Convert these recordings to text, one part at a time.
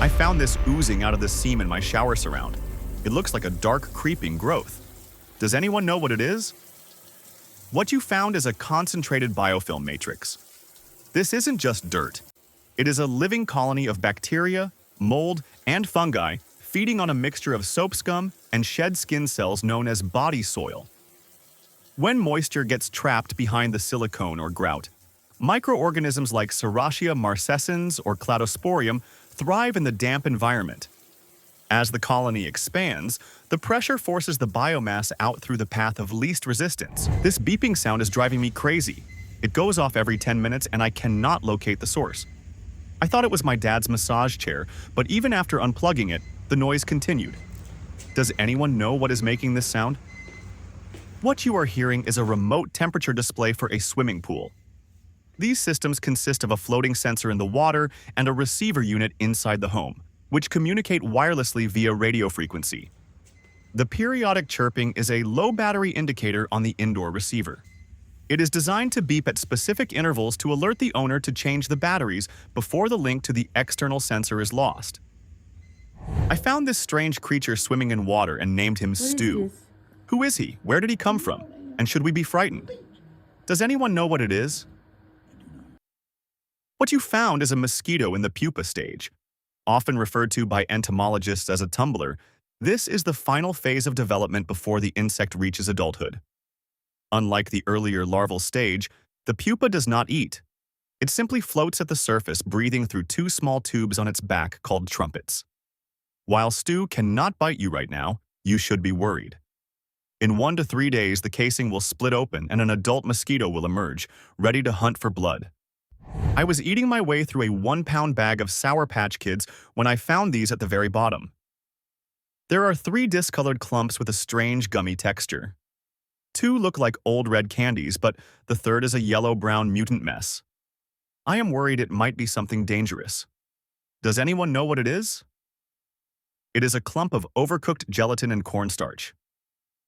I found this oozing out of the seam in my shower surround. It looks like a dark, creeping growth. Does anyone know what it is? What you found is a concentrated biofilm matrix. This isn't just dirt. It is a living colony of bacteria, mold, and fungi feeding on a mixture of soap scum and shed skin cells known as body soil. When moisture gets trapped behind the silicone or grout, microorganisms like Serratia marcescens or Cladosporium thrive in the damp environment. As the colony expands, the pressure forces the biomass out through the path of least resistance. This beeping sound is driving me crazy. It goes off every 10 minutes and I cannot locate the source. I thought it was my dad's massage chair, but even after unplugging it, the noise continued. Does anyone know what is making this sound? What you are hearing is a remote temperature display for a swimming pool. These systems consist of a floating sensor in the water and a receiver unit inside the home, which communicate wirelessly via radio frequency. The periodic chirping is a low battery indicator on the indoor receiver. It is designed to beep at specific intervals to alert the owner to change the batteries before the link to the external sensor is lost. I found this strange creature swimming in water and named him Stu. Who is he? Where did he come from? And should we be frightened? Does anyone know what it is? What you found is a mosquito in the pupa stage. Often referred to by entomologists as a tumbler, this is the final phase of development before the insect reaches adulthood. Unlike the earlier larval stage, the pupa does not eat. It simply floats at the surface, breathing through two small tubes on its back called trumpets. While Stu cannot bite you right now, you should be worried. In 1 to 3 days, the casing will split open and an adult mosquito will emerge, ready to hunt for blood. I was eating my way through a 1-pound bag of Sour Patch Kids when I found these at the very bottom. There are 3 discolored clumps with a strange gummy texture. 2 look like old red candies, but the third is a yellow-brown mutant mess. I am worried it might be something dangerous. Does anyone know what it is? It is a clump of overcooked gelatin and cornstarch.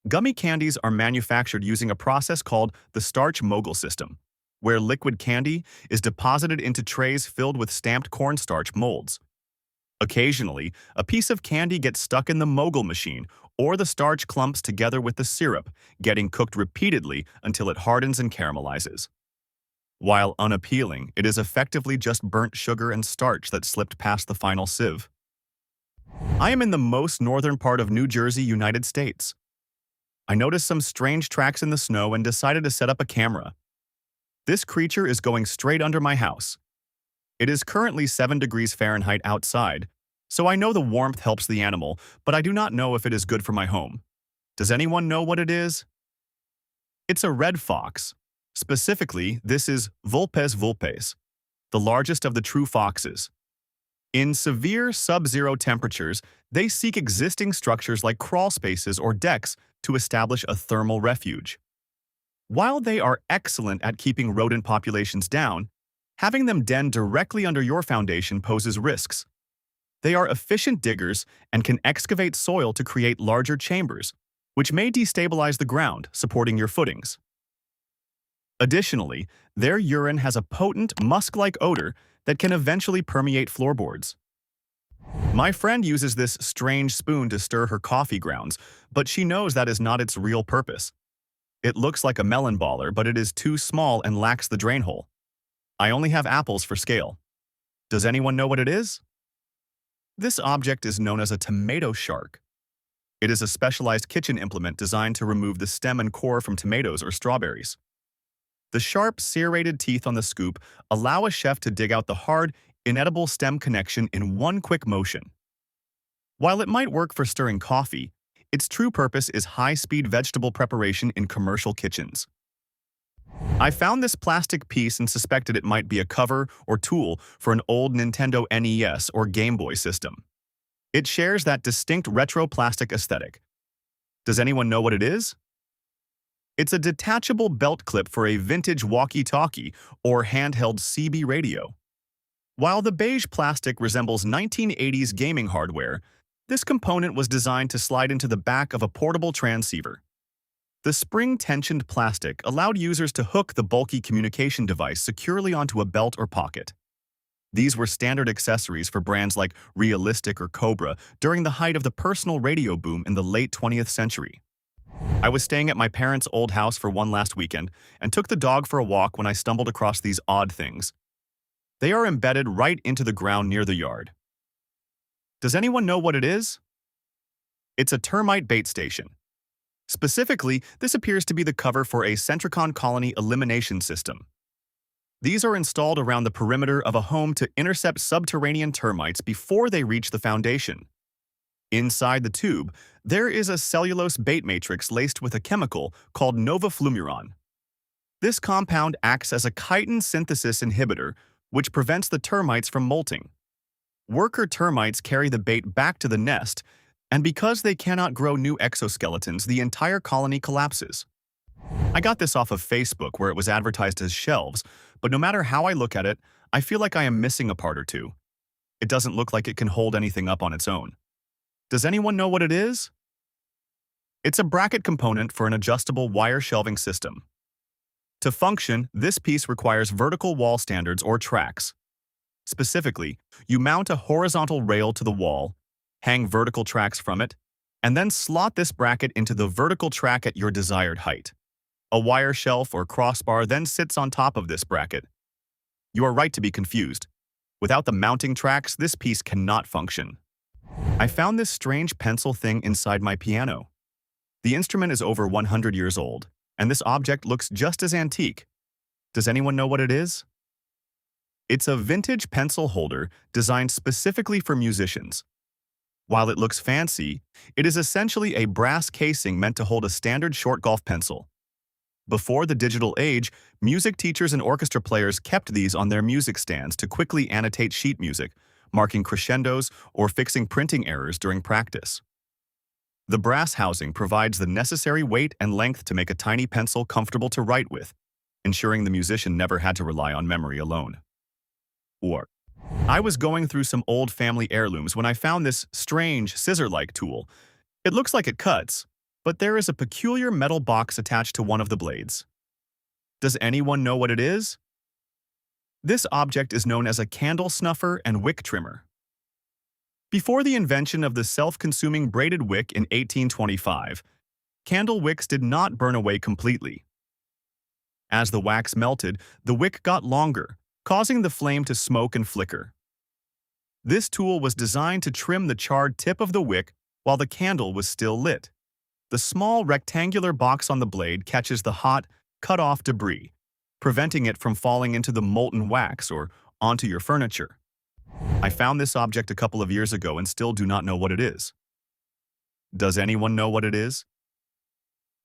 Gummy candies are manufactured using a process called the starch mogul system, where liquid candy is deposited into trays filled with stamped cornstarch molds. Occasionally, a piece of candy gets stuck in the mogul machine, or the starch clumps together with the syrup, getting cooked repeatedly until it hardens and caramelizes. While unappealing, it is effectively just burnt sugar and starch that slipped past the final sieve. I am in the most northern part of New Jersey, United States. I noticed some strange tracks in the snow and decided to set up a camera. This creature is going straight under my house. It is currently 7 degrees Fahrenheit outside, so I know the warmth helps the animal, but I do not know if it is good for my home. Does anyone know what it is? It's a red fox. Specifically, this is Vulpes vulpes, the largest of the true foxes. In severe sub-zero temperatures, they seek existing structures like crawl spaces or decks to establish a thermal refuge. While they are excellent at keeping rodent populations down, having them den directly under your foundation poses risks. They are efficient diggers and can excavate soil to create larger chambers, which may destabilize the ground, supporting your footings. Additionally, their urine has a potent, musk-like odor that can eventually permeate floorboards. My friend uses this strange spoon to stir her coffee grounds, but she knows that is not its real purpose. It looks like a melon baller, but it is too small and lacks the drain hole. I only have apples for scale. Does anyone know what it is? This object is known as a tomato shark. It is a specialized kitchen implement designed to remove the stem and core from tomatoes or strawberries. The sharp, serrated teeth on the scoop allow a chef to dig out the hard, inedible stem connection in one quick motion. While it might work for stirring coffee, its true purpose is high-speed vegetable preparation in commercial kitchens. I found this plastic piece and suspected it might be a cover or tool for an old Nintendo NES or Game Boy system. It shares that distinct retro plastic aesthetic. Does anyone know what it is? It's a detachable belt clip for a vintage walkie-talkie or handheld CB radio. While the beige plastic resembles 1980s gaming hardware, this component was designed to slide into the back of a portable transceiver. The spring-tensioned plastic allowed users to hook the bulky communication device securely onto a belt or pocket. These were standard accessories for brands like Realistic or Cobra during the height of the personal radio boom in the late 20th century. I was staying at my parents' old house for one last weekend and took the dog for a walk when I stumbled across these odd things. They are embedded right into the ground near the yard. Does anyone know what it is? It's a termite bait station. Specifically, this appears to be the cover for a Centricon colony elimination system. These are installed around the perimeter of a home to intercept subterranean termites before they reach the foundation. Inside the tube, there is a cellulose bait matrix laced with a chemical called novaflumiron. This compound acts as a chitin synthesis inhibitor, which prevents the termites from molting. Worker termites carry the bait back to the nest, and because they cannot grow new exoskeletons, the entire colony collapses. I got this off of Facebook where it was advertised as shelves, but no matter how I look at it, I feel like I am missing a part or two. It doesn't look like it can hold anything up on its own. Does anyone know what it is? It's a bracket component for an adjustable wire shelving system. To function, this piece requires vertical wall standards or tracks. Specifically, you mount a horizontal rail to the wall, hang vertical tracks from it, and then slot this bracket into the vertical track at your desired height. A wire shelf or crossbar then sits on top of this bracket. You are right to be confused. Without the mounting tracks, this piece cannot function. I found this strange pencil thing inside my piano. The instrument is over 100 years old, and this object looks just as antique. Does anyone know what it is? It's a vintage pencil holder designed specifically for musicians. While it looks fancy, it is essentially a brass casing meant to hold a standard short golf pencil. Before the digital age, music teachers and orchestra players kept these on their music stands to quickly annotate sheet music, marking crescendos or fixing printing errors during practice. The brass housing provides the necessary weight and length to make a tiny pencil comfortable to write with, ensuring the musician never had to rely on memory alone. I was going through some old family heirlooms when I found this strange scissor-like tool. It looks like it cuts, but there is a peculiar metal box attached to one of the blades. Does anyone know what it is? This object is known as a candle snuffer and wick trimmer. Before the invention of the self-consuming braided wick in 1825, candle wicks did not burn away completely. As the wax melted, the wick got longer, causing the flame to smoke and flicker. This tool was designed to trim the charred tip of the wick while the candle was still lit. The small rectangular box on the blade catches the hot, cut-off debris, preventing it from falling into the molten wax or onto your furniture. I found this object a couple of years ago and still do not know what it is. Does anyone know what it is?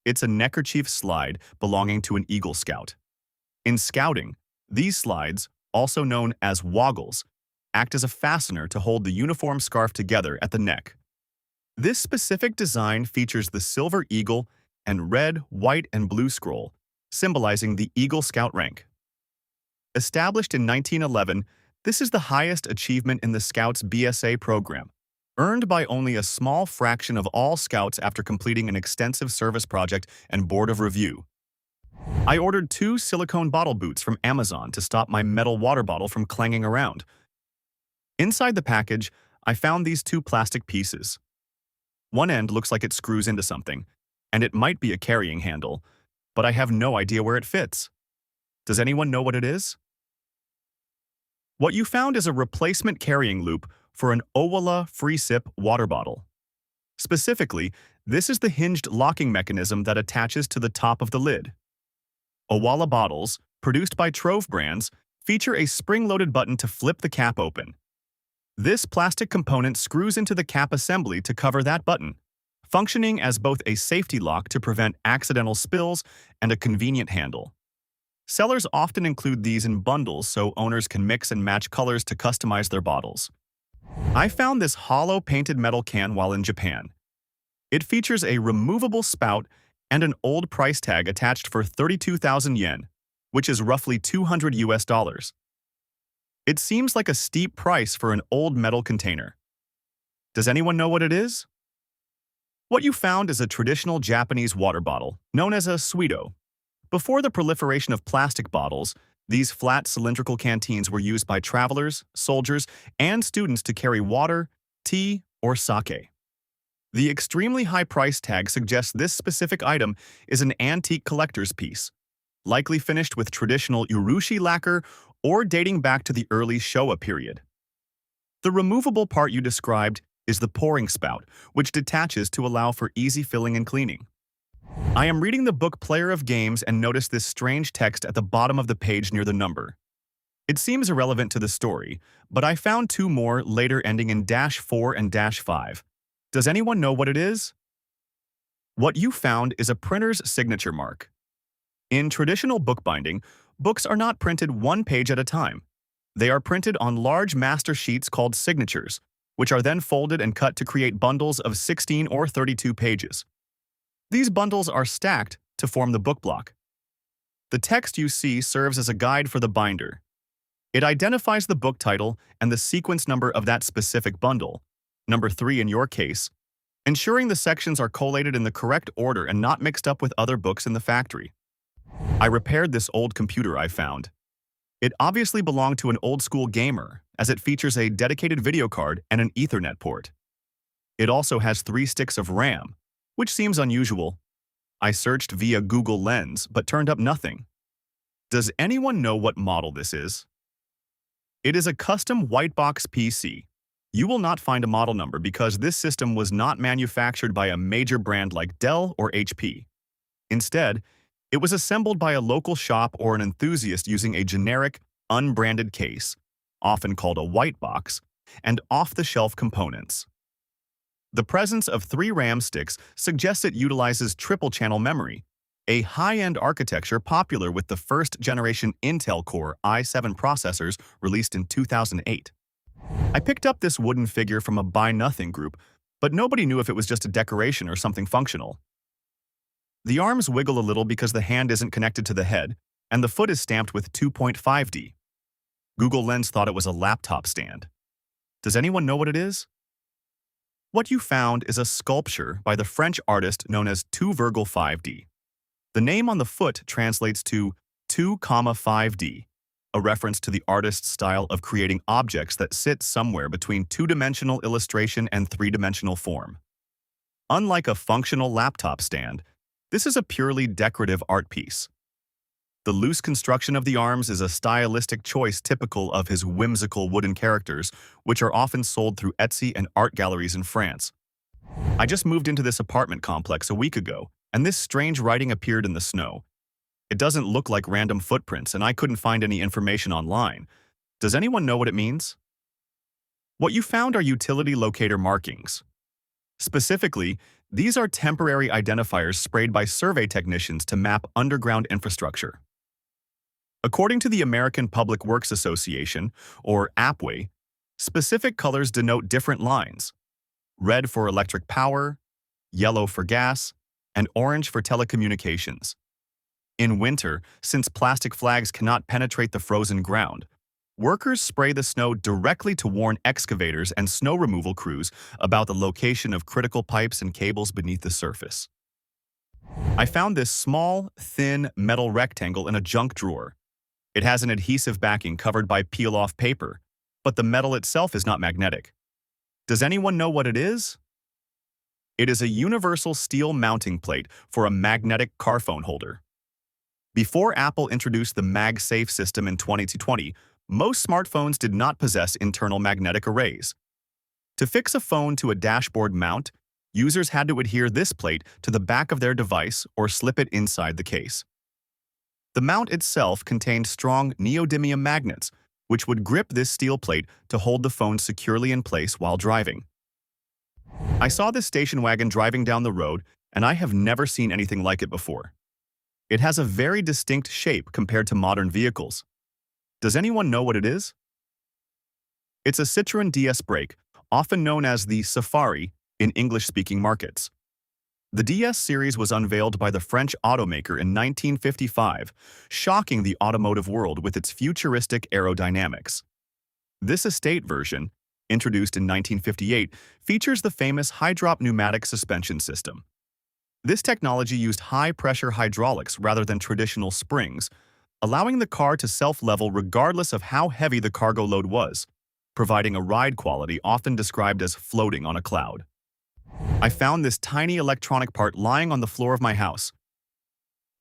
It's a neckerchief slide belonging to an Eagle Scout. In scouting, these slides, also known as woggles, act as a fastener to hold the uniform scarf together at the neck. This specific design features the silver eagle and red, white, and blue scroll, symbolizing the Eagle Scout rank. Established in 1911, this is the highest achievement in the Scouts BSA program, earned by only a small fraction of all Scouts after completing an extensive service project and board of review. I ordered 2 silicone bottle boots from Amazon to stop my metal water bottle from clanging around. Inside the package, I found these 2 plastic pieces. One end looks like it screws into something, and it might be a carrying handle, but I have no idea where it fits. Does anyone know what it is? What you found is a replacement carrying loop for an Owala Free Sip water bottle. Specifically, this is the hinged locking mechanism that attaches to the top of the lid. Owala bottles, produced by Trove Brands, feature a spring-loaded button to flip the cap open. This plastic component screws into the cap assembly to cover that button, functioning as both a safety lock to prevent accidental spills and a convenient handle. Sellers often include these in bundles so owners can mix and match colors to customize their bottles. I found this hollow painted metal can while in Japan. It features a removable spout and an old price tag attached for 32,000 yen, which is roughly $200. It seems like a steep price for an old metal container. Does anyone know what it is? What you found is a traditional Japanese water bottle, known as a suido. Before the proliferation of plastic bottles, These flat cylindrical canteens were used by travelers, soldiers, and students to carry water, tea, or sake. The extremely high price tag suggests this specific item is an antique collector's piece, likely finished with traditional urushi lacquer or dating back to the early Showa period. The removable part you described is the pouring spout, which detaches to allow for easy filling and cleaning. I am reading the book Player of Games and notice this strange text at the bottom of the page near the number. It seems irrelevant to the story, but I found two more later ending in -4 and -5. Does anyone know what it is? What you found is a printer's signature mark. In traditional bookbinding, books are not printed one page at a time. They are printed on large master sheets called signatures, which are then folded and cut to create bundles of 16 or 32 pages. These bundles are stacked to form the book block. The text you see serves as a guide for the binder. It identifies the book title and the sequence number of that specific bundle, number 3 in your case, ensuring the sections are collated in the correct order and not mixed up with other books in the factory. I repaired this old computer I found. It obviously belonged to an old-school gamer, as it features a dedicated video card and an Ethernet port. It also has 3 sticks of RAM, which seems unusual. I searched via Google Lens, but turned up nothing. Does anyone know what model this is? It is a custom white box PC. You will not find a model number because this system was not manufactured by a major brand like Dell or HP. Instead, it was assembled by a local shop or an enthusiast using a generic, unbranded case, often called a white box, and off-the-shelf components. The presence of 3 RAM sticks suggests it utilizes triple-channel memory, a high-end architecture popular with the first-generation Intel Core i7 processors released in 2008. I picked up this wooden figure from a Buy Nothing group, but nobody knew if it was just a decoration or something functional. The arms wiggle a little because the hand isn't connected to the head, and the foot is stamped with 2.5D. Google Lens thought it was a laptop stand. Does anyone know what it is? What you found is a sculpture by the French artist known as 2,5D. The name on the foot translates to 2,5D, a reference to the artist's style of creating objects that sit somewhere between 2-dimensional illustration and 3-dimensional form. Unlike a functional laptop stand, this is a purely decorative art piece. The loose construction of the arms is a stylistic choice typical of his whimsical wooden characters, which are often sold through Etsy and art galleries in France. I just moved into this apartment complex a week ago, and this strange writing appeared in the snow. It doesn't look like random footprints, and I couldn't find any information online. Does anyone know what it means? What you found are utility locator markings. Specifically, these are temporary identifiers sprayed by survey technicians to map underground infrastructure. According to the American Public Works Association, or APWA, specific colors denote different lines: red for electric power, yellow for gas, and orange for telecommunications. In winter, since plastic flags cannot penetrate the frozen ground, workers spray the snow directly to warn excavators and snow removal crews about the location of critical pipes and cables beneath the surface. I found this small, thin metal rectangle in a junk drawer. It has an adhesive backing covered by peel-off paper, but the metal itself is not magnetic. Does anyone know what it is? It is a universal steel mounting plate for a magnetic car phone holder. Before Apple introduced the MagSafe system in 2020, most smartphones did not possess internal magnetic arrays. To fix a phone to a dashboard mount, users had to adhere this plate to the back of their device or slip it inside the case. The mount itself contained strong neodymium magnets, which would grip this steel plate to hold the phone securely in place while driving. I saw this station wagon driving down the road, and I have never seen anything like it before. It has a very distinct shape compared to modern vehicles. Does anyone know what it is? It's a Citroën DS brake, often known as the Safari in English-speaking markets. The DS series was unveiled by the French automaker in 1955, shocking the automotive world with its futuristic aerodynamics. This estate version, introduced in 1958, features the famous high-drop pneumatic suspension system. This technology used high-pressure hydraulics rather than traditional springs, allowing the car to self-level regardless of how heavy the cargo load was, providing a ride quality often described as floating on a cloud. I found this tiny electronic part lying on the floor of my house.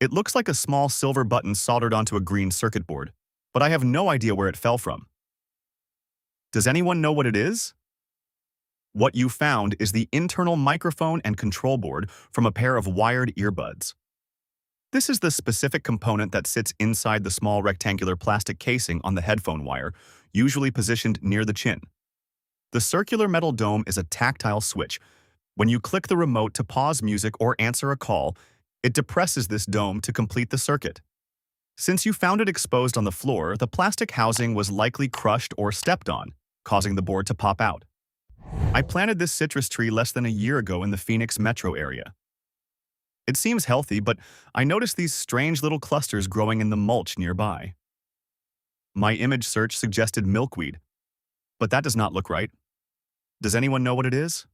It looks like a small silver button soldered onto a green circuit board, but I have no idea where it fell from. Does anyone know what it is? What you found is the internal microphone and control board from a pair of wired earbuds. This is the specific component that sits inside the small rectangular plastic casing on the headphone wire, usually positioned near the chin. The circular metal dome is a tactile switch. When you click the remote to pause music or answer a call, it depresses this dome to complete the circuit. Since you found it exposed on the floor, the plastic housing was likely crushed or stepped on, causing the board to pop out. I planted this citrus tree less than a year ago in the Phoenix metro area. It seems healthy, but I noticed these strange little clusters growing in the mulch nearby. My image search suggested milkweed, but that does not look right. Does anyone know what it is?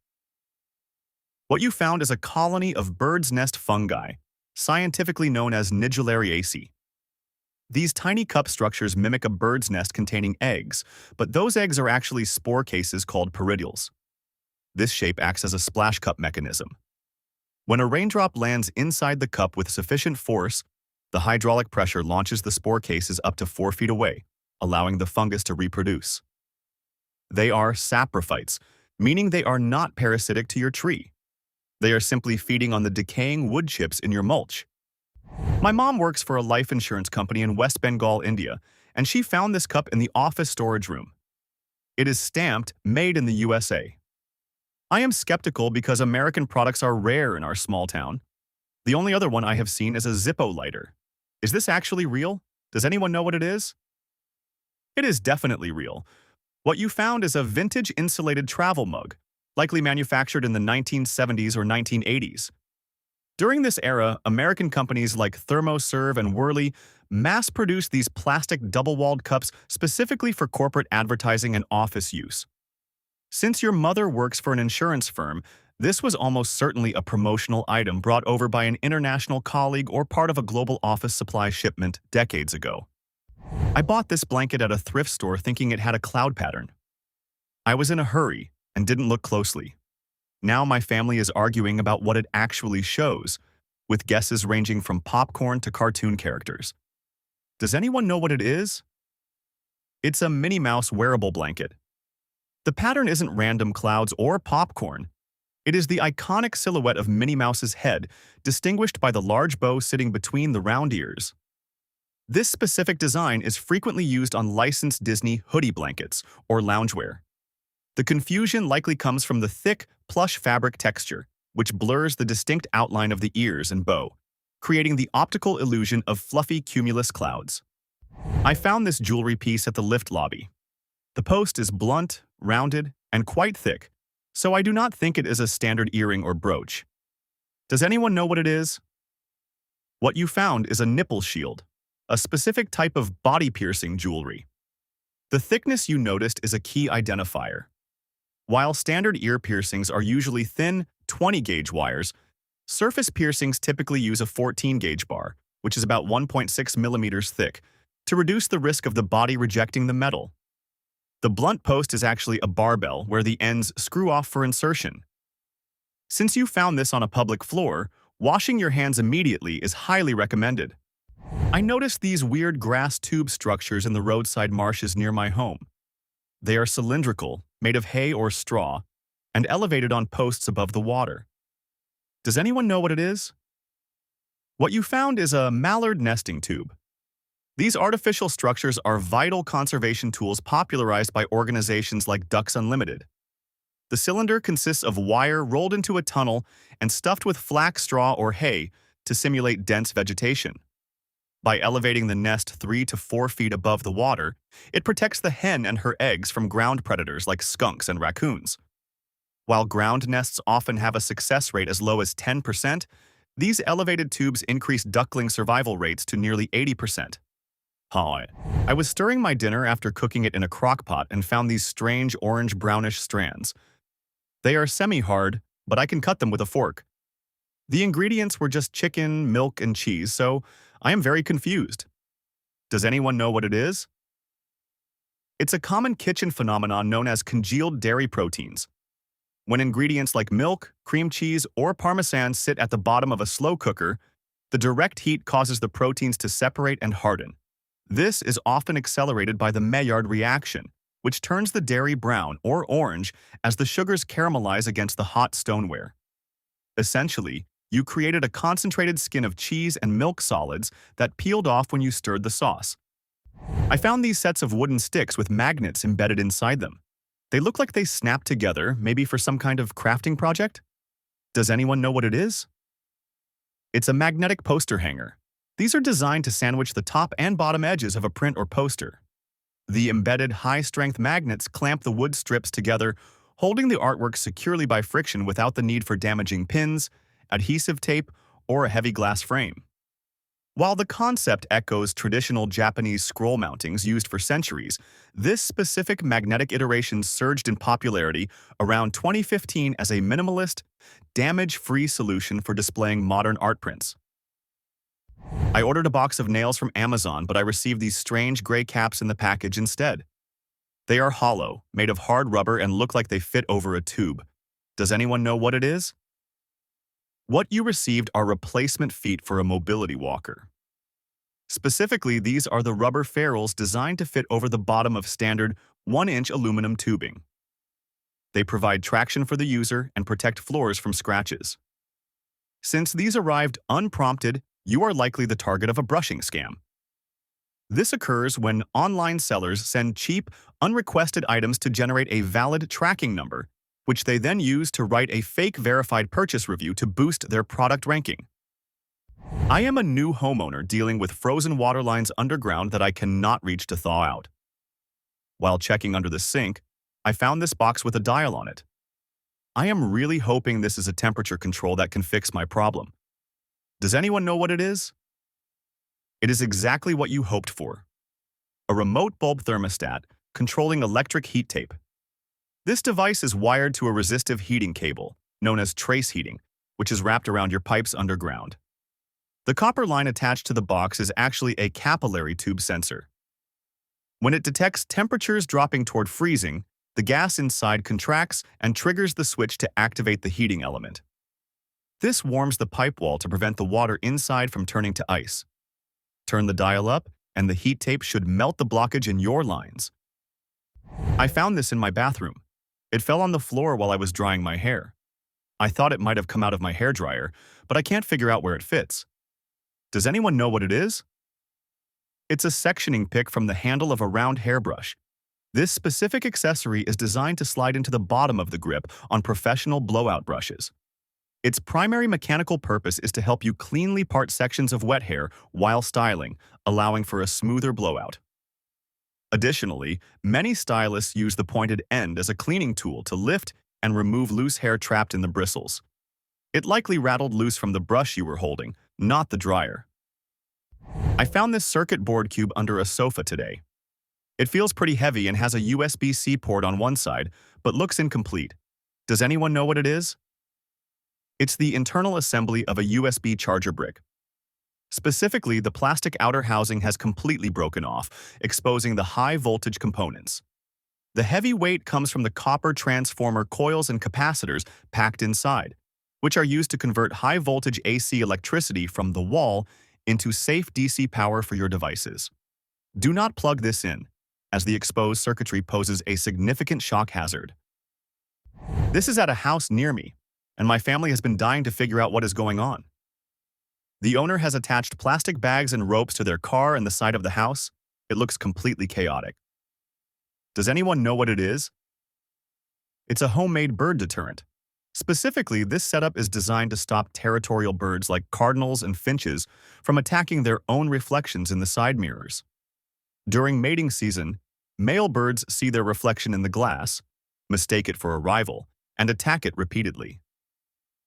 What you found is a colony of bird's nest fungi, scientifically known as Nigellariaceae. These tiny cup structures mimic a bird's nest containing eggs, but those eggs are actually spore cases called peridials. This shape acts as a splash cup mechanism. When a raindrop lands inside the cup with sufficient force, the hydraulic pressure launches the spore cases up to 4 feet away, allowing the fungus to reproduce. They are saprophytes, meaning they are not parasitic to your tree. They are simply feeding on the decaying wood chips in your mulch. My mom works for a life insurance company in West Bengal, India, and she found this cup in the office storage room. It is stamped, "Made in the USA." I am skeptical because American products are rare in our small town. The only other one I have seen is a Zippo lighter. Is this actually real? Does anyone know what it is? It is definitely real. What you found is a vintage insulated travel mug, likely manufactured in the 1970s or 1980s. During this era, American companies like ThermoServe and Whirly mass-produced these plastic double-walled cups specifically for corporate advertising and office use. Since your mother works for an insurance firm, this was almost certainly a promotional item brought over by an international colleague or part of a global office supply shipment decades ago. I bought this blanket at a thrift store thinking it had a cloud pattern. I was in a hurry and didn't look closely. Now my family is arguing about what it actually shows, with guesses ranging from popcorn to cartoon characters. Does anyone know what it is? It's a Minnie Mouse wearable blanket. The pattern isn't random clouds or popcorn. It is the iconic silhouette of Minnie Mouse's head, distinguished by the large bow sitting between the round ears. This specific design is frequently used on licensed Disney hoodie blankets or loungewear. The confusion likely comes from the thick, plush fabric texture, which blurs the distinct outline of the ears and bow, creating the optical illusion of fluffy cumulus clouds. I found this jewelry piece at the lift lobby. The post is blunt, rounded, and quite thick, so I do not think it is a standard earring or brooch. Does anyone know what it is? What you found is a nipple shield, a specific type of body-piercing jewelry. The thickness you noticed is a key identifier. While standard ear piercings are usually thin, 20-gauge wires, surface piercings typically use a 14-gauge bar, which is about 1.6 millimeters thick, to reduce the risk of the body rejecting the metal. The blunt post is actually a barbell where the ends screw off for insertion. Since you found this on a public floor, washing your hands immediately is highly recommended. I noticed these weird grass tube structures in the roadside marshes near my home. They are cylindrical, made of hay or straw, and elevated on posts above the water. Does anyone know what it is? What you found is a mallard nesting tube. These artificial structures are vital conservation tools popularized by organizations like Ducks Unlimited. The cylinder consists of wire rolled into a tunnel and stuffed with flax straw or hay to simulate dense vegetation. By elevating the nest 3 to 4 feet above the water, it protects the hen and her eggs from ground predators like skunks and raccoons. While ground nests often have a success rate as low as 10%, these elevated tubes increase duckling survival rates to nearly 80%. Hi. I was stirring my dinner after cooking it in a crock pot and found these strange orange-brownish strands. They are semi-hard, but I can cut them with a fork. The ingredients were just chicken, milk, and cheese, so I am very confused. Does anyone know what it is? It's a common kitchen phenomenon known as congealed dairy proteins. When ingredients like milk, cream cheese, or parmesan sit at the bottom of a slow cooker, the direct heat causes the proteins to separate and harden. This is often accelerated by the Maillard reaction, which turns the dairy brown or orange as the sugars caramelize against the hot stoneware. Essentially, you created a concentrated skin of cheese and milk solids that peeled off when you stirred the sauce. I found these sets of wooden sticks with magnets embedded inside them. They look like they snap together, maybe for some kind of crafting project? Does anyone know what it is? It's a magnetic poster hanger. These are designed to sandwich the top and bottom edges of a print or poster. The embedded high-strength magnets clamp the wood strips together, holding the artwork securely by friction without the need for damaging pins, adhesive tape, or a heavy glass frame. While the concept echoes traditional Japanese scroll mountings used for centuries, this specific magnetic iteration surged in popularity around 2015 as a minimalist, damage-free solution for displaying modern art prints. I ordered a box of nails from Amazon, but I received these strange gray caps in the package instead. They are hollow, made of hard rubber, and look like they fit over a tube. Does anyone know what it is? What you received are replacement feet for a mobility walker. Specifically, these are the rubber ferrules designed to fit over the bottom of standard 1-inch aluminum tubing. They provide traction for the user and protect floors from scratches. Since these arrived unprompted, you are likely the target of a brushing scam. This occurs when online sellers send cheap, unrequested items to generate a valid tracking number, which they then use to write a fake verified purchase review to boost their product ranking. I am a new homeowner dealing with frozen water lines underground that I cannot reach to thaw out. While checking under the sink, I found this box with a dial on it. I am really hoping this is a temperature control that can fix my problem. Does anyone know what it is? It is exactly what you hoped for. A remote bulb thermostat controlling electric heat tape. This device is wired to a resistive heating cable, known as trace heating, which is wrapped around your pipes underground. The copper line attached to the box is actually a capillary tube sensor. When it detects temperatures dropping toward freezing, the gas inside contracts and triggers the switch to activate the heating element. This warms the pipe wall to prevent the water inside from turning to ice. Turn the dial up, and the heat tape should melt the blockage in your lines. I found this in my bathroom. It fell on the floor while I was drying my hair. I thought it might have come out of my hairdryer, but I can't figure out where it fits. Does anyone know what it is? It's a sectioning pick from the handle of a round hairbrush. This specific accessory is designed to slide into the bottom of the grip on professional blowout brushes. Its primary mechanical purpose is to help you cleanly part sections of wet hair while styling, allowing for a smoother blowout. Additionally, many stylists use the pointed end as a cleaning tool to lift and remove loose hair trapped in the bristles. It likely rattled loose from the brush you were holding, not the dryer. I found this circuit board cube under a sofa today. It feels pretty heavy and has a USB-C port on one side, but looks incomplete. Does anyone know what it is? It's the internal assembly of a USB charger brick. Specifically, the plastic outer housing has completely broken off, exposing the high-voltage components. The heavy weight comes from the copper transformer coils and capacitors packed inside, which are used to convert high-voltage AC electricity from the wall into safe DC power for your devices. Do not plug this in, as the exposed circuitry poses a significant shock hazard. This is at a house near me, and my family has been dying to figure out what is going on. The owner has attached plastic bags and ropes to their car and the side of the house. It looks completely chaotic. Does anyone know what it is? It's a homemade bird deterrent. Specifically, this setup is designed to stop territorial birds like cardinals and finches from attacking their own reflections in the side mirrors. During mating season, male birds see their reflection in the glass, mistake it for a rival, and attack it repeatedly.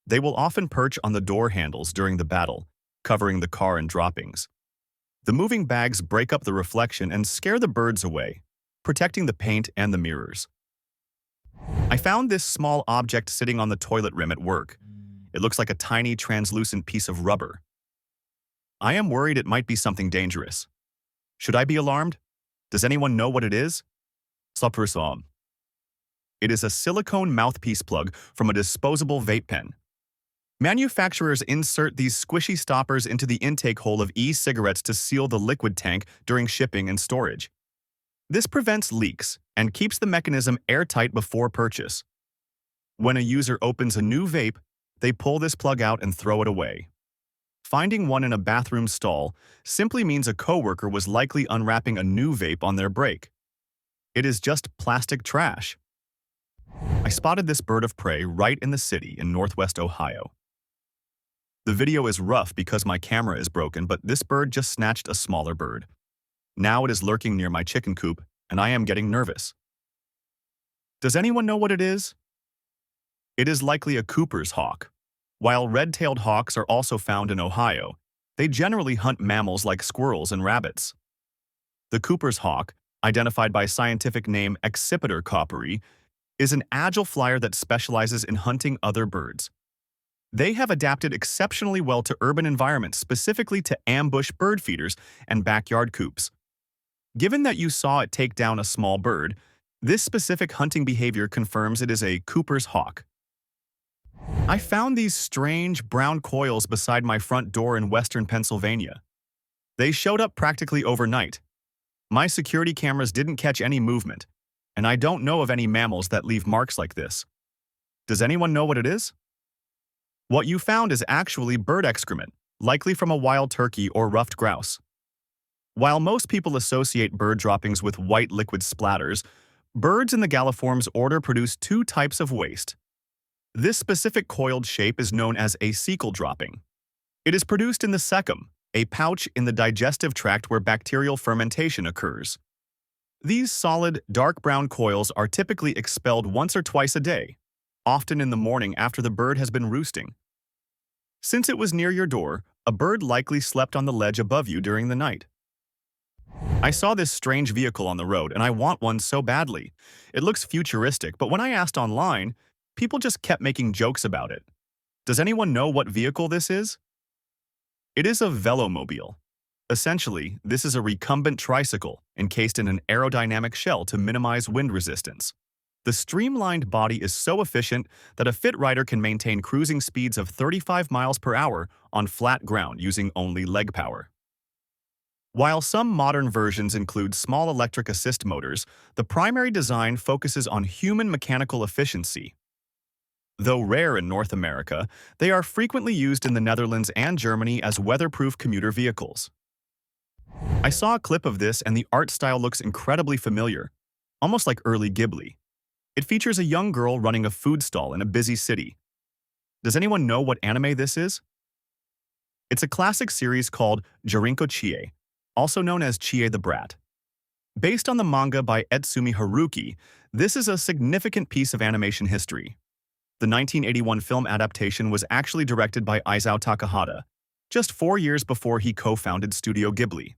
They will often perch on the door handles during the battle, covering the car and droppings. The moving bags break up the reflection and scare the birds away, protecting the paint and the mirrors. I found this small object sitting on the toilet rim at work. It looks like a tiny, translucent piece of rubber. I am worried it might be something dangerous. Should I be alarmed? Does anyone know what it is? Saprusam. It is a silicone mouthpiece plug from a disposable vape pen. Manufacturers insert these squishy stoppers into the intake hole of e-cigarettes to seal the liquid tank during shipping and storage. This prevents leaks and keeps the mechanism airtight before purchase. When a user opens a new vape, they pull this plug out and throw it away. Finding one in a bathroom stall simply means a coworker was likely unwrapping a new vape on their break. It is just plastic trash. I spotted this bird of prey right in the city in Northwest Ohio. The video is rough because my camera is broken, but this bird just snatched a smaller bird. Now it is lurking near my chicken coop, and I am getting nervous. Does anyone know what it is? It is likely a Cooper's hawk. While red-tailed hawks are also found in Ohio, they generally hunt mammals like squirrels and rabbits. The Cooper's hawk, identified by scientific name Accipiter cooperi, is an agile flyer that specializes in hunting other birds. They have adapted exceptionally well to urban environments, specifically to ambush bird feeders and backyard coops. Given that you saw it take down a small bird, this specific hunting behavior confirms it is a Cooper's hawk. I found these strange brown coils beside my front door in western Pennsylvania. They showed up practically overnight. My security cameras didn't catch any movement, and I don't know of any mammals that leave marks like this. Does anyone know what it is? What you found is actually bird excrement, likely from a wild turkey or ruffed grouse. While most people associate bird droppings with white liquid splatters, birds in the Galliform's order produce two types of waste. This specific coiled shape is known as a cecal dropping. It is produced in the cecum, a pouch in the digestive tract where bacterial fermentation occurs. These solid, dark brown coils are typically expelled once or twice a day, often in the morning after the bird has been roosting. Since it was near your door, a bird likely slept on the ledge above you during the night. I saw this strange vehicle on the road, and I want one so badly. It looks futuristic, but when I asked online, people just kept making jokes about it. Does anyone know what vehicle this is? It is a velomobile. Essentially, this is a recumbent tricycle encased in an aerodynamic shell to minimize wind resistance. The streamlined body is so efficient that a fit rider can maintain cruising speeds of 35 miles per hour on flat ground using only leg power. While some modern versions include small electric assist motors, the primary design focuses on human mechanical efficiency. Though rare in North America, they are frequently used in the Netherlands and Germany as weatherproof commuter vehicles. I saw a clip of this and the art style looks incredibly familiar, almost like early Ghibli. It features a young girl running a food stall in a busy city. Does anyone know what anime this is? It's a classic series called Jorinko Chie, also known as Chie the Brat. Based on the manga by Etsumi Haruki, this is a significant piece of animation history. The 1981 film adaptation was actually directed by Isao Takahata, just 4 years before he co-founded Studio Ghibli.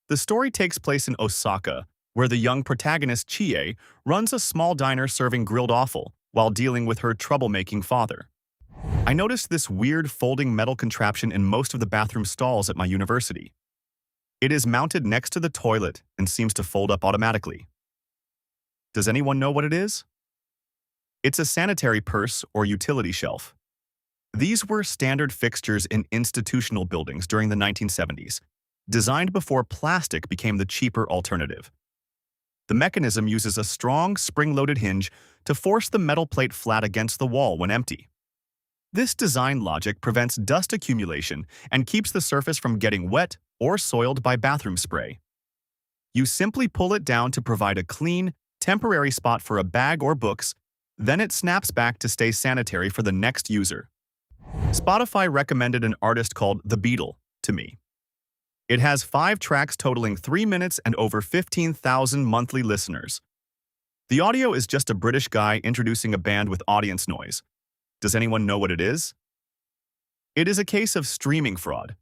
The story takes place in Osaka, where the young protagonist Chie runs a small diner serving grilled offal while dealing with her troublemaking father. I noticed this weird folding metal contraption in most of the bathroom stalls at my university. It is mounted next to the toilet and seems to fold up automatically. Does anyone know what it is? It's a sanitary purse or utility shelf. These were standard fixtures in institutional buildings during the 1970s, designed before plastic became the cheaper alternative. The mechanism uses a strong, spring-loaded hinge to force the metal plate flat against the wall when empty. This design logic prevents dust accumulation and keeps the surface from getting wet or soiled by bathroom spray. You simply pull it down to provide a clean, temporary spot for a bag or books, then it snaps back to stay sanitary for the next user. Spotify recommended an artist called The Beetle to me. It has 5 tracks totaling 3 minutes and over 15,000 monthly listeners. The audio is just a British guy introducing a band with audience noise. Does anyone know what it is? It is a case of streaming fraud.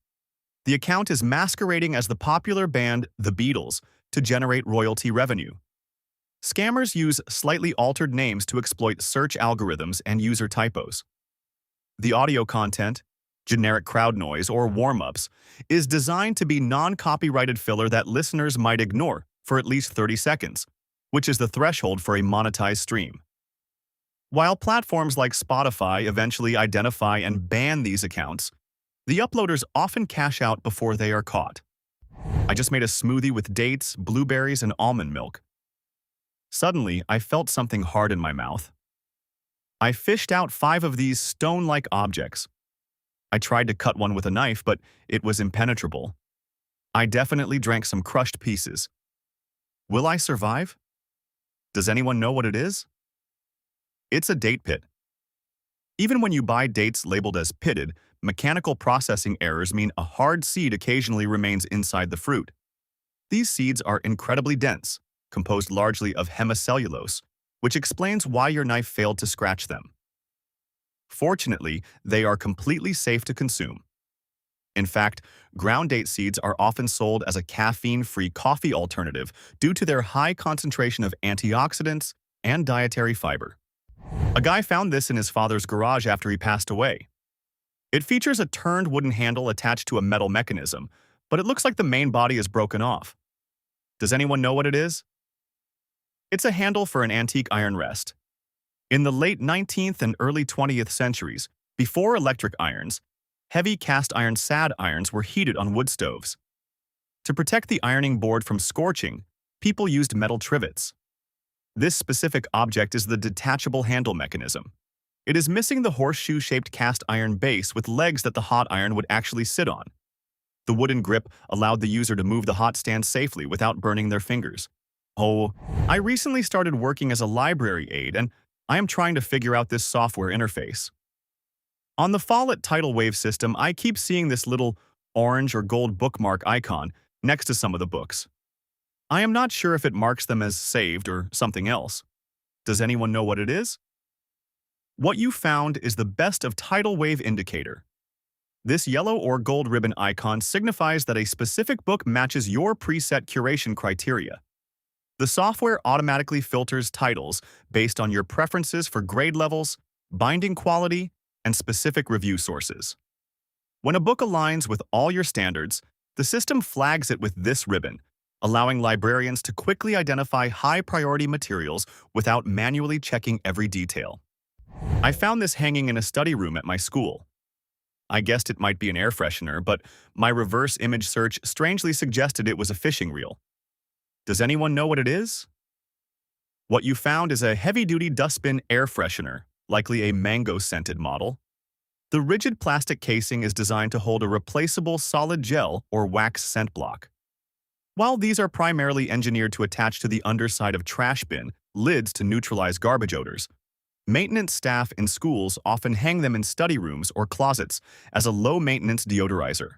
The account is masquerading as the popular band The Beatles to generate royalty revenue. Scammers use slightly altered names to exploit search algorithms and user typos. The audio content, Generic crowd noise, or warm-ups, is designed to be non-copyrighted filler that listeners might ignore for at least 30 seconds, which is the threshold for a monetized stream. While platforms like Spotify eventually identify and ban these accounts, the uploaders often cash out before they are caught. I just made a smoothie with dates, blueberries, and almond milk. Suddenly, I felt something hard in my mouth. I fished out 5 of these stone-like objects. I tried to cut one with a knife, but it was impenetrable. I definitely drank some crushed pieces. Will I survive? Does anyone know what it is? It's a date pit. Even when you buy dates labeled as pitted, mechanical processing errors mean a hard seed occasionally remains inside the fruit. These seeds are incredibly dense, composed largely of hemicellulose, which explains why your knife failed to scratch them. Fortunately, they are completely safe to consume. In fact, ground date seeds are often sold as a caffeine-free coffee alternative due to their high concentration of antioxidants and dietary fiber. A guy found this in his father's garage after he passed away. It features a turned wooden handle attached to a metal mechanism, but it looks like the main body is broken off. Does anyone know what it is? It's a handle for an antique iron rest. In the late 19th and early 20th centuries, before electric irons, heavy cast iron sad irons were heated on wood stoves. To protect the ironing board from scorching, people used metal trivets. This specific object is the detachable handle mechanism. It is missing the horseshoe-shaped cast iron base with legs that the hot iron would actually sit on. The wooden grip allowed the user to move the hot stand safely without burning their fingers. Oh, I recently started working as a library aide, and I am trying to figure out this software interface. On the Follett tidal wave system, I keep seeing this little orange or gold bookmark icon next to some of the books. I am not sure if it marks them as saved or something else. Does anyone know what it is? What you found is the best of tidal wave indicator. This yellow or gold ribbon icon signifies that a specific book matches your preset curation criteria. The software automatically filters titles based on your preferences for grade levels, binding quality, and specific review sources. When a book aligns with all your standards, the system flags it with this ribbon, allowing librarians to quickly identify high-priority materials without manually checking every detail. I found this hanging in a study room at my school. I guessed it might be an air freshener, but my reverse image search strangely suggested it was a fishing reel. Does anyone know what it is? What you found is a heavy-duty dustbin air freshener, likely a mango-scented model. The rigid plastic casing is designed to hold a replaceable solid gel or wax scent block. While these are primarily engineered to attach to the underside of trash bin lids to neutralize garbage odors, maintenance staff in schools often hang them in study rooms or closets as a low-maintenance deodorizer.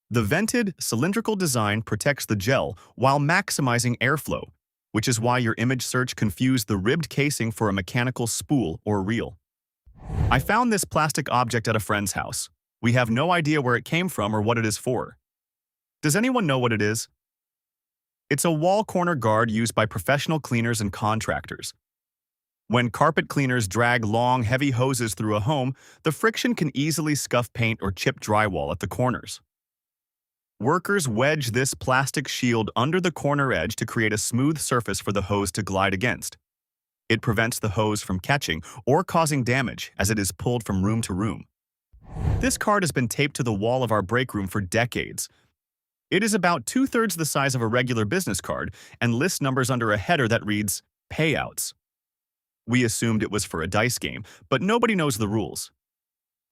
The vented, cylindrical design protects the gel while maximizing airflow, which is why your image search confused the ribbed casing for a mechanical spool or reel. I found this plastic object at a friend's house. We have no idea where it came from or what it is for. Does anyone know what it is? It's a wall corner guard used by professional cleaners and contractors. When carpet cleaners drag long, heavy hoses through a home, the friction can easily scuff paint or chip drywall at the corners. Workers wedge this plastic shield under the corner edge to create a smooth surface for the hose to glide against. It prevents the hose from catching or causing damage as it is pulled from room to room. This card has been taped to the wall of our break room for decades. It is about 2/3 the size of a regular business card and lists numbers under a header that reads, Payouts. We assumed it was for a dice game, but nobody knows the rules.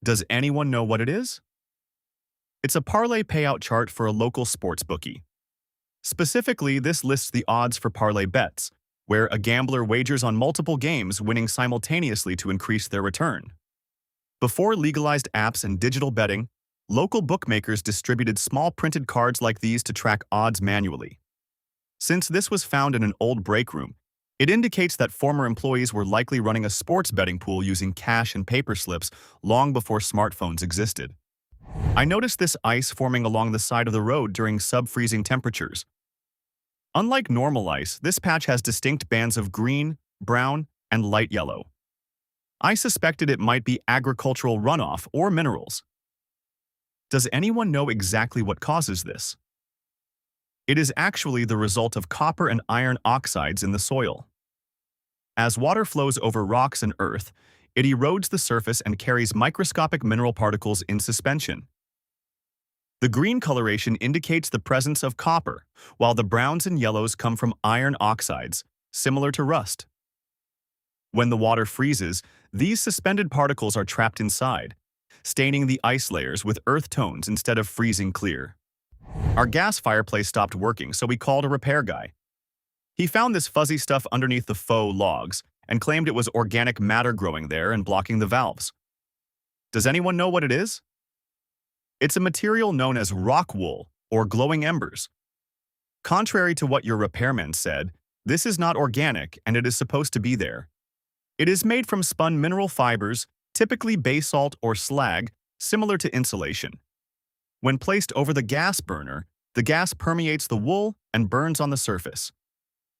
Does anyone know what it is? It's a parlay payout chart for a local sports bookie. Specifically, this lists the odds for parlay bets, where a gambler wagers on multiple games, winning simultaneously to increase their return. Before legalized apps and digital betting, local bookmakers distributed small printed cards like these to track odds manually. Since this was found in an old break room, it indicates that former employees were likely running a sports betting pool using cash and paper slips long before smartphones existed. I noticed this ice forming along the side of the road during sub-freezing temperatures. Unlike normal ice, this patch has distinct bands of green, brown, and light yellow. I suspected it might be agricultural runoff or minerals. Does anyone know exactly what causes this? It is actually the result of copper and iron oxides in the soil. As water flows over rocks and earth, it erodes the surface and carries microscopic mineral particles in suspension. The green coloration indicates the presence of copper, while the browns and yellows come from iron oxides, similar to rust. When the water freezes, these suspended particles are trapped inside, staining the ice layers with earth tones instead of freezing clear. Our gas fireplace stopped working, so we called a repair guy. He found this fuzzy stuff underneath the faux logs and claimed it was organic matter growing there and blocking the valves. Does anyone know what it is? It's a material known as rock wool or glowing embers. Contrary to what your repairman said, this is not organic and it is supposed to be there. It is made from spun mineral fibers, typically basalt or slag, similar to insulation. When placed over the gas burner, the gas permeates the wool and burns on the surface.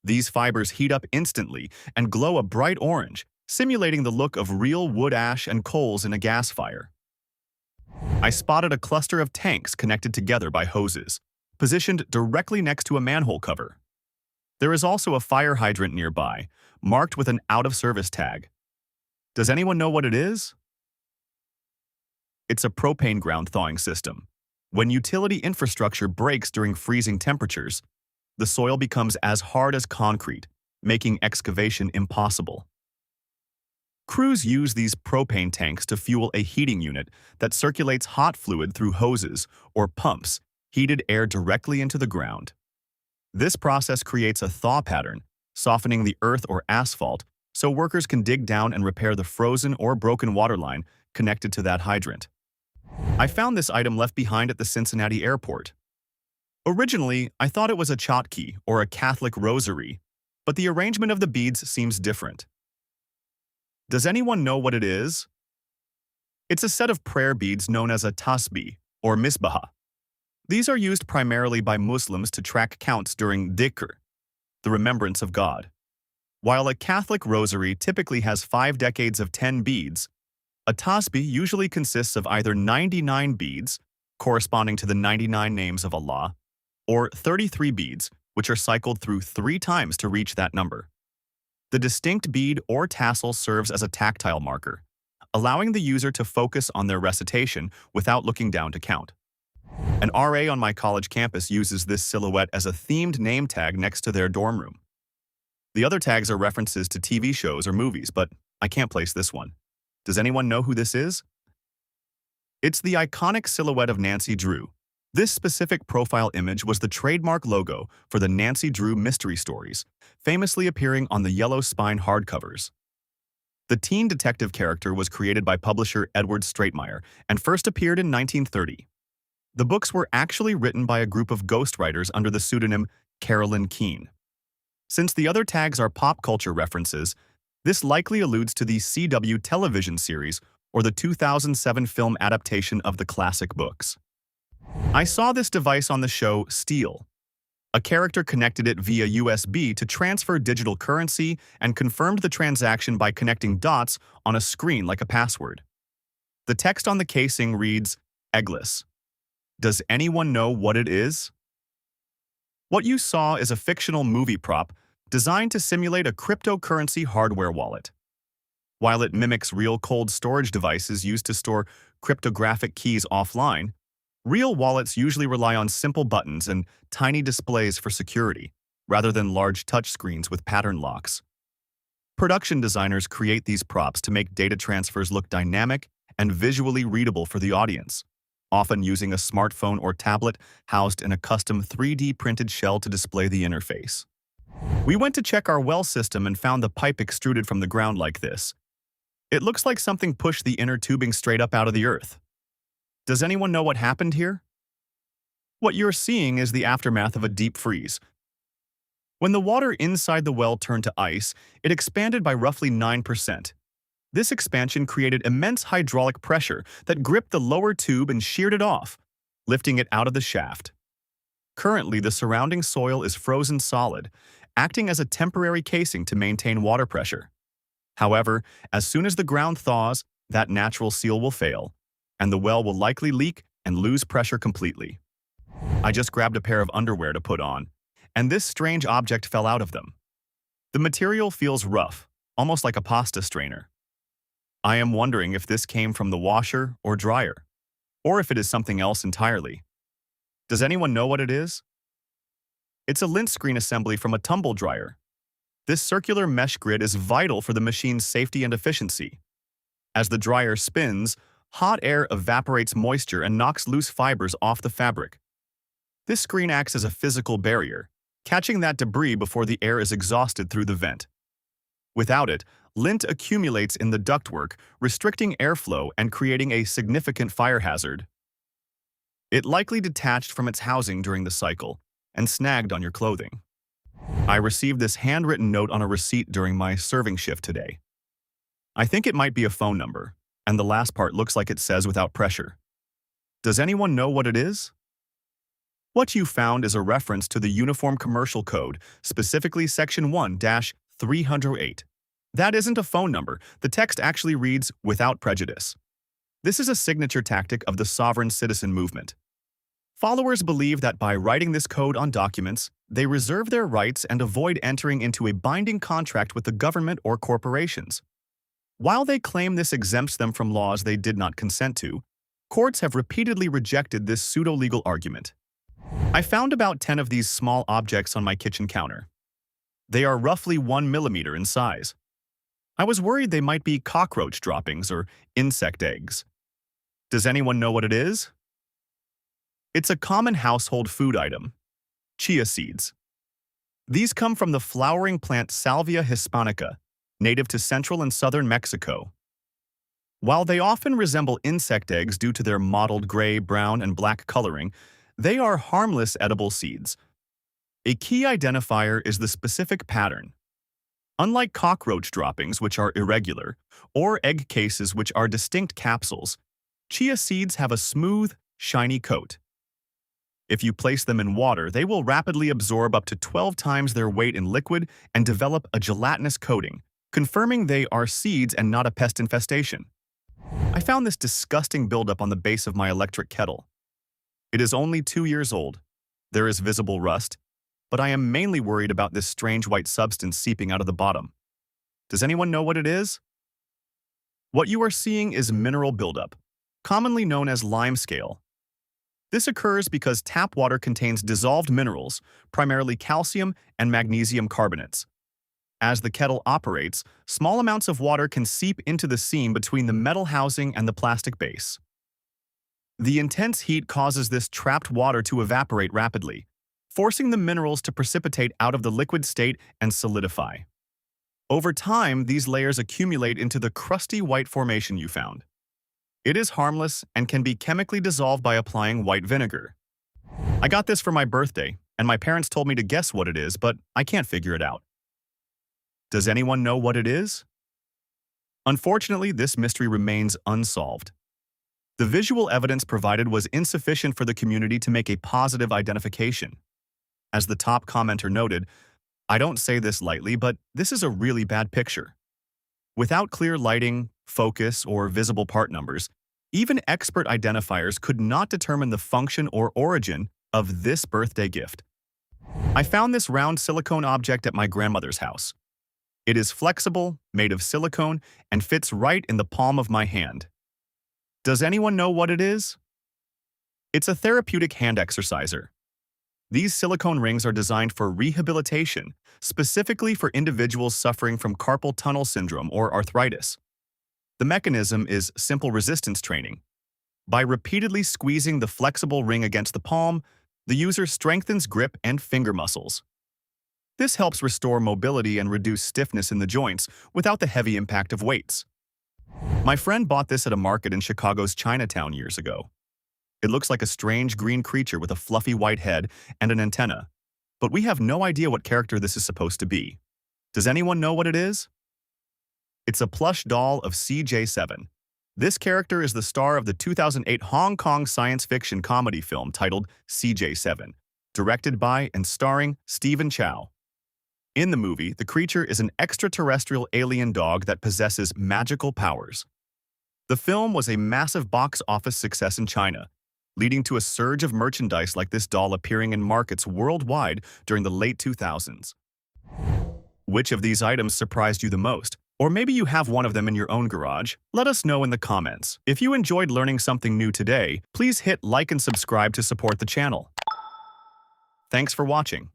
These fibers heat up instantly and glow a bright orange, simulating the look of real wood ash and coals in a gas fire. I spotted a cluster of tanks connected together by hoses, positioned directly next to a manhole cover. There is also a fire hydrant nearby, marked with an out-of-service tag. Does anyone know what it is? It's a propane ground thawing system. When utility infrastructure breaks during freezing temperatures, the soil becomes as hard as concrete, making excavation impossible. Crews use these propane tanks to fuel a heating unit that circulates hot fluid through hoses or pumps, heated air directly into the ground. This process creates a thaw pattern, softening the earth or asphalt so workers can dig down and repair the frozen or broken water line connected to that hydrant. I found this item left behind at the Cincinnati airport. Originally, I thought it was a chotki or a Catholic rosary, but the arrangement of the beads seems different. Does anyone know what it is? It's a set of prayer beads known as a tasbih or misbah. These are used primarily by Muslims to track counts during dhikr, the remembrance of God. While a Catholic rosary typically has 5 decades of 10 beads, a tasbih usually consists of either 99 beads, corresponding to the 99 names of Allah, or 33 beads, which are cycled through 3 times to reach that number. The distinct bead or tassel serves as a tactile marker, allowing the user to focus on their recitation without looking down to count. An RA on my college campus uses this silhouette as a themed name tag next to their dorm room. The other tags are references to TV shows or movies, but I can't place this one. Does anyone know who this is? It's the iconic silhouette of Nancy Drew. This specific profile image was the trademark logo for the Nancy Drew mystery stories, famously appearing on the yellow spine hardcovers. The teen detective character was created by publisher Edward Stratemeyer and first appeared in 1930. The books were actually written by a group of ghostwriters under the pseudonym Carolyn Keene. Since the other tags are pop culture references, this likely alludes to the CW television series or the 2007 film adaptation of the classic books. I saw this device on the show Steel. A character connected it via USB to transfer digital currency and confirmed the transaction by connecting dots on a screen like a password. The text on the casing reads, "Eggless." Does anyone know what it is? What you saw is a fictional movie prop designed to simulate a cryptocurrency hardware wallet. While it mimics real cold storage devices used to store cryptographic keys offline, real wallets usually rely on simple buttons and tiny displays for security, rather than large touchscreens with pattern locks. Production designers create these props to make data transfers look dynamic and visually readable for the audience, often using a smartphone or tablet housed in a custom 3D printed shell to display the interface. We went to check our well system and found the pipe extruded from the ground like this. It looks like something pushed the inner tubing straight up out of the earth. Does anyone know what happened here? What you're seeing is the aftermath of a deep freeze. When the water inside the well turned to ice, it expanded by roughly 9%. This expansion created immense hydraulic pressure that gripped the lower tube and sheared it off, lifting it out of the shaft. Currently, the surrounding soil is frozen solid, acting as a temporary casing to maintain water pressure. However, as soon as the ground thaws, that natural seal will fail, and the well will likely leak and lose pressure completely. I just grabbed a pair of underwear to put on, and this strange object fell out of them. The material feels rough, almost like a pasta strainer. I am wondering if this came from the washer or dryer, or if it is something else entirely. Does anyone know what it is? It's a lint screen assembly from a tumble dryer. This circular mesh grid is vital for the machine's safety and efficiency. As the dryer spins, hot air evaporates moisture and knocks loose fibers off the fabric. This screen acts as a physical barrier, catching that debris before the air is exhausted through the vent. Without it, lint accumulates in the ductwork, restricting airflow and creating a significant fire hazard. It likely detached from its housing during the cycle and snagged on your clothing. I received this handwritten note on a receipt during my serving shift today. I think it might be a phone number, and the last part looks like it says without pressure. Does anyone know what it is? What you found is a reference to the Uniform Commercial Code, specifically Section 1-308. That isn't a phone number. The text actually reads, "Without prejudice." This is a signature tactic of the sovereign citizen movement. Followers believe that by writing this code on documents, they reserve their rights and avoid entering into a binding contract with the government or corporations. While they claim this exempts them from laws they did not consent to, courts have repeatedly rejected this pseudo-legal argument. I found about 10 of these small objects on my kitchen counter. They are roughly 1 millimeter in size. I was worried they might be cockroach droppings or insect eggs. Does anyone know what it is? It's a common household food item: chia seeds. These come from the flowering plant Salvia hispanica, native to central and southern Mexico. While they often resemble insect eggs due to their mottled gray, brown, and black coloring, they are harmless edible seeds. A key identifier is the specific pattern. Unlike cockroach droppings, which are irregular, or egg cases, which are distinct capsules, chia seeds have a smooth, shiny coat. If you place them in water, they will rapidly absorb up to 12 times their weight in liquid and develop a gelatinous coating, confirming they are seeds and not a pest infestation. I found this disgusting buildup on the base of my electric kettle. It is only 2 years old. There is visible rust, but I am mainly worried about this strange white substance seeping out of the bottom. Does anyone know what it is? What you are seeing is mineral buildup, commonly known as limescale. This occurs because tap water contains dissolved minerals, primarily calcium and magnesium carbonates. As the kettle operates, small amounts of water can seep into the seam between the metal housing and the plastic base. The intense heat causes this trapped water to evaporate rapidly, forcing the minerals to precipitate out of the liquid state and solidify. Over time, these layers accumulate into the crusty white formation you found. It is harmless and can be chemically dissolved by applying white vinegar. I got this for my birthday, and my parents told me to guess what it is, but I can't figure it out. Does anyone know what it is? Unfortunately, this mystery remains unsolved. The visual evidence provided was insufficient for the community to make a positive identification. As the top commenter noted, I don't say this lightly, but this is a really bad picture. Without clear lighting, focus, or visible part numbers, even expert identifiers could not determine the function or origin of this birthday gift. I found this round silicone object at my grandmother's house. It is flexible, made of silicone, and fits right in the palm of my hand. Does anyone know what it is? It's a therapeutic hand exerciser. These silicone rings are designed for rehabilitation, specifically for individuals suffering from carpal tunnel syndrome or arthritis. The mechanism is simple resistance training. By repeatedly squeezing the flexible ring against the palm, the user strengthens grip and finger muscles. This helps restore mobility and reduce stiffness in the joints without the heavy impact of weights. My friend bought this at a market in Chicago's Chinatown years ago. It looks like a strange green creature with a fluffy white head and an antenna, but we have no idea what character this is supposed to be. Does anyone know what it is? It's a plush doll of CJ7. This character is the star of the 2008 Hong Kong science fiction comedy film titled CJ7, directed by and starring Stephen Chow. In the movie, the creature is an extraterrestrial alien dog that possesses magical powers. The film was a massive box office success in China, leading to a surge of merchandise like this doll appearing in markets worldwide during the late 2000s. Which of these items surprised you the most? Or maybe you have one of them in your own garage? Let us know in the comments. If you enjoyed learning something new today, please hit like and subscribe to support the channel. Thanks for watching.